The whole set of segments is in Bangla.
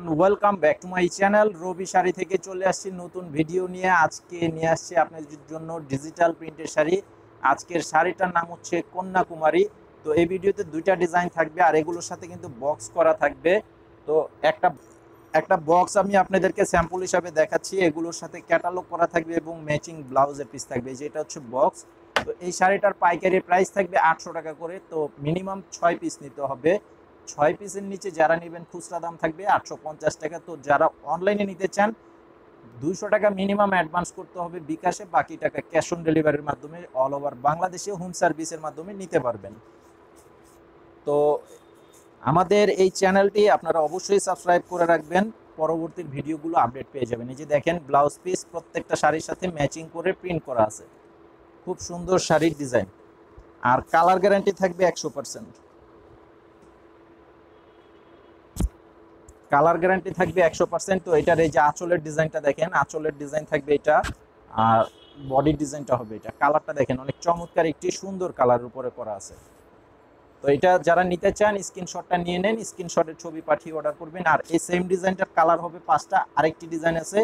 Welcome back to my channel. Rabi sari থেকে চলে আসছি নতুন ভিডিও নিয়ে। আজকে নিয়ে আসছি আপনাদের জন্য ডিজিটাল প্রিন্টের শাড়ি। আজকের শাড়িটার নাম হচ্ছে কন্যাকুমারী। তো এই ভিডিওতে দুইটা ডিজাইন থাকবে আর এগুলোর সাথে কিন্তু বক্স করা থাকবে। তো একটা একটা বক্স আমি আপনাদেরকে স্যাম্পল হিসাবে দেখাচ্ছি, এগুলোর সাথে ক্যাটালগ করা থাকবে এবং ম্যাচিং ব্লাউজের পিস থাকবে। যেটা হচ্ছে বক্স। তো এই শাড়িটার পাইকারি প্রাইস থাকবে 800 টাকা করে। তো মিনিমাম 6 পিস নিতে হবে। 6 পিসের নিচে যারা নেবেন খুচরা দাম থাকবে 850 টাকা। তো যারা অনলাইনে নিতে চান 200 টাকা মিনিমাম অ্যাডভান্স করতে হবে বিকাশে, বাকি টাকা ক্যাশ অন ডেলিভারির মাধ্যমে অল ওভার বাংলাদেশে হোম সার্ভিসের মাধ্যমে নিতে পারবেন। তো আমাদের এই চ্যানেলটি আপনারা অবশ্যই সাবস্ক্রাইব করে রাখবেন, পরবর্তী ভিডিওগুলো আপডেট পেয়ে যাবেন। এই যে দেখেন ব্লাউজ পিস প্রত্যেকটা শাড়ির সাথে ম্যাচিং করে প্রিন্ট করা আছে। খুব সুন্দর শাড়ির ডিজাইন আর কালার গ্যারান্টি থাকবে 100%। কালার গ্যারান্টি থাকবে 100%। তো এটার এই যে আঁচলের ডিজাইনটা দেখেন, আঁচলের ডিজাইন থাকবে এটা, আর বডির ডিজাইনটা হবে এটা। কালারটা দেখেন অনেক চমৎকার, একটি সুন্দর কালার উপরে করা আছে। তো এটা যারা নিতে চান স্ক্রিনশটটা নিয়ে নেন, স্ক্রিনশটের ছবি পাঠিয়ে অর্ডার করবেন। আর এই সেম ডিজাইনটার কালার হবে 5টা। আরেকটি ডিজাইন আছে,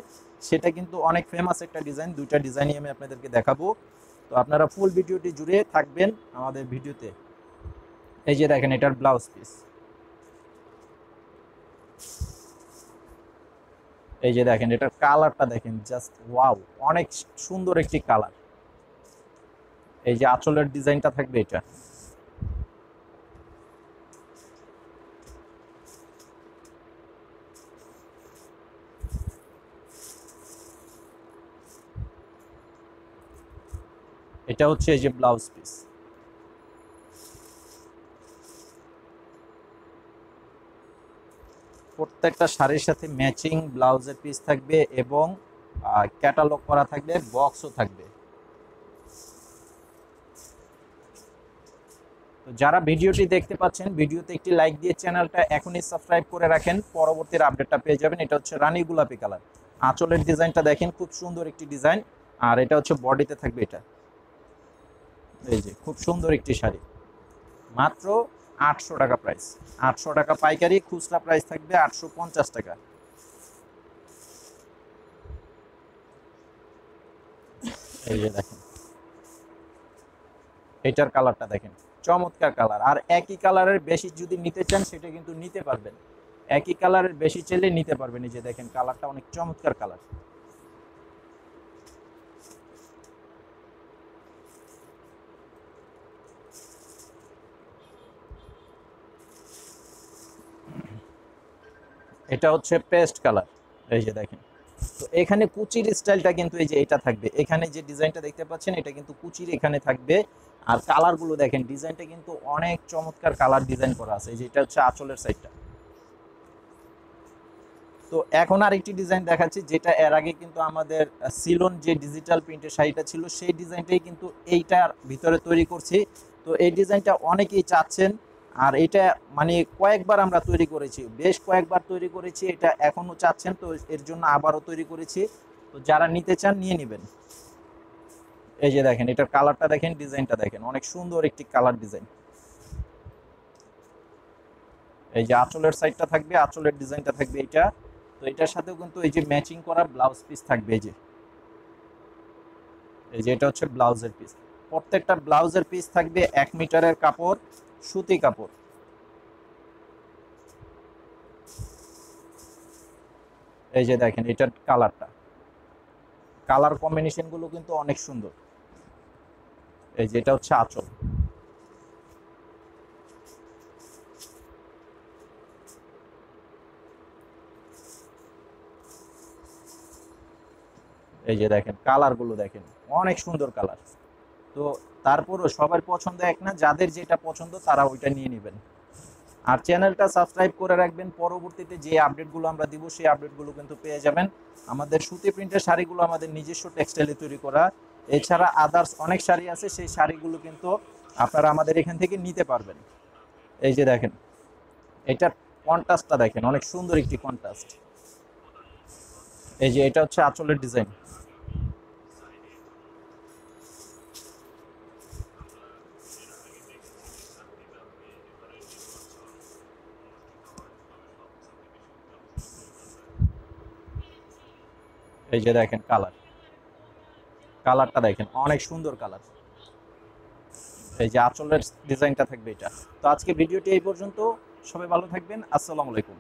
সেটা কিন্তু অনেক ফেমাস একটা ডিজাইন। দুইটা ডিজাইনই আমি আপনাদেরকে দেখাবো। তো আপনারা ফুল ভিডিওটি জুড়ে থাকবেন আমাদের ভিডিওতে। এই যে দেখেন এটার ব্লাউজ পিস, এই যে দেখেন এটার কালারটা দেখেন, জাস্ট ওয়াও, অনেক সুন্দর একটি কালার। এই যে আঁচলের ডিজাইনটা থাকবে এটা। এটা হচ্ছে এই যে ব্লাউজ পিস। প্রত্যেকটা শাড়ির সাথে ম্যাচিং ব্লাউজের পিস থাকবে এবং ক্যাটালগ করা থাকবে, বক্সও থাকবে। তো যারা ভিডিওটি দেখতে পাচ্ছেন, ভিডিওতে একটি লাইক দিয়ে চ্যানেলটা এখনই সাবস্ক্রাইব করে রাখেন, পরবর্তীর আপডেটটা পেয়ে যাবেন। এটা হচ্ছে রানী গোলাপি কালার। আঁচলের ডিজাইনটা দেখেন, খুব সুন্দর একটি ডিজাইন। আর এটা হচ্ছে বডিতে থাকবে এটা। এই যে খুব সুন্দর একটি শাড়ি, মাত্র 800 টাকা প্রাইস। 800 টাকা পাইকারি, খুচরা প্রাইস থাকবে 850 টাকা। এই যে দেখেন এটার কালারটা দেখেন, চমৎকার কালার। আর একই কালারের বেশি যদি নিতে চান সেটা কিন্তু নিতে পারবেন, একই কালারের বেশি চাইলে নিতে পারবেন। এই যে দেখেন কালারটা অনেক চমৎকার কালার। এটা হচ্ছে পেস্ট কালার। এই যে দেখেন, তো এখানে কুচির স্টাইলটা কিন্তু এই যে এটা থাকবে। এখানে যে ডিজাইনটা দেখতে পাচ্ছেন এটা কিন্তু কুচির এখানে থাকবে। আর কালারগুলো দেখেন, ডিজাইনটা কিন্তু অনেক চমৎকার কালার ডিজাইন করা আছে। এই যে এটা হচ্ছে আঁচলের সাইডটা। তো এখন আরেকটি ডিজাইন দেখাচ্ছি, যেটা এর আগে কিন্তু আমাদের সিলন যে ডিজিটাল প্রিন্টের শাড়িটা ছিল সেই ডিজাইনটাই কিন্তু এইটার ভিতরে তৈরি করছি। তো এই ডিজাইনটা অনেকেই চাচ্ছেন, আর এটা মানে কয়েকবার আমরা তৈরি করেছি, বেশ কয়েকবার তৈরি করেছি। এটা এখনও চাচ্ছেন, তো এর জন্য আবারও তৈরি করেছি। তো যারা নিতে চান নিয়ে নেবেন। এই যে দেখেন এটার কালারটা দেখেন, ডিজাইনটা দেখেন, অনেক সুন্দর একটি কালার ডিজাইন। এই যে আঁচলের সাইডটা থাকবে, আঁচলের ডিজাইনটা থাকবে এইটা। তো এটার সাথেও কিন্তু এই যে ম্যাচিং করা ব্লাউজ পিস থাকবে। এই যে এটা হচ্ছে ব্লাউজের পিস। প্রত্যেকটা ব্লাউজের পিস থাকবে 1 মিটারের কাপড়, সুতি কাপড়। এই যে দেখেন এটার কালারটা, কালার কম্বিনেশন গুলো কিন্তু অনেক সুন্দর। এই যে এটা হচ্ছে আঁচল। এই যে দেখেন কালার গুলো দেখেন, অনেক সুন্দর কালার। তো তারপরও সবার পছন্দ এক না, যাদের যেটা পছন্দ তারা ওইটা নিয়ে নেবেন। আর চ্যানেলটা সাবস্ক্রাইব করে রাখবেন, পরবর্তীতে যে আপডেটগুলো আমরা দিব সেই আপডেটগুলো কিন্তু পেয়ে যাবেন। আমাদের সুতি প্রিন্টের শাড়িগুলো আমাদের নিজস্ব টেক্সটাইলে তৈরি করা। এছাড়া আদার্স অনেক শাড়ি আছে, সেই শাড়িগুলো কিন্তু আপনারা আমাদের এখান থেকে নিতে পারবেন। এই যে দেখেন এটার কন্ট্রাস্টটা দেখেন, অনেক সুন্দর একটি কন্ট্রাস্ট। এই যে এটা হচ্ছে আঁচলের ডিজাইন। এই যে দেখেন কালারটা দেখেন অনেক সুন্দর কালার। এই যে আঁচলের ডিজাইনটা থাকবে এটা। তো আজকে ভিডিওটি এই পর্যন্ত, সবাই ভালো থাকবেন, আসসালামু আলাইকুম।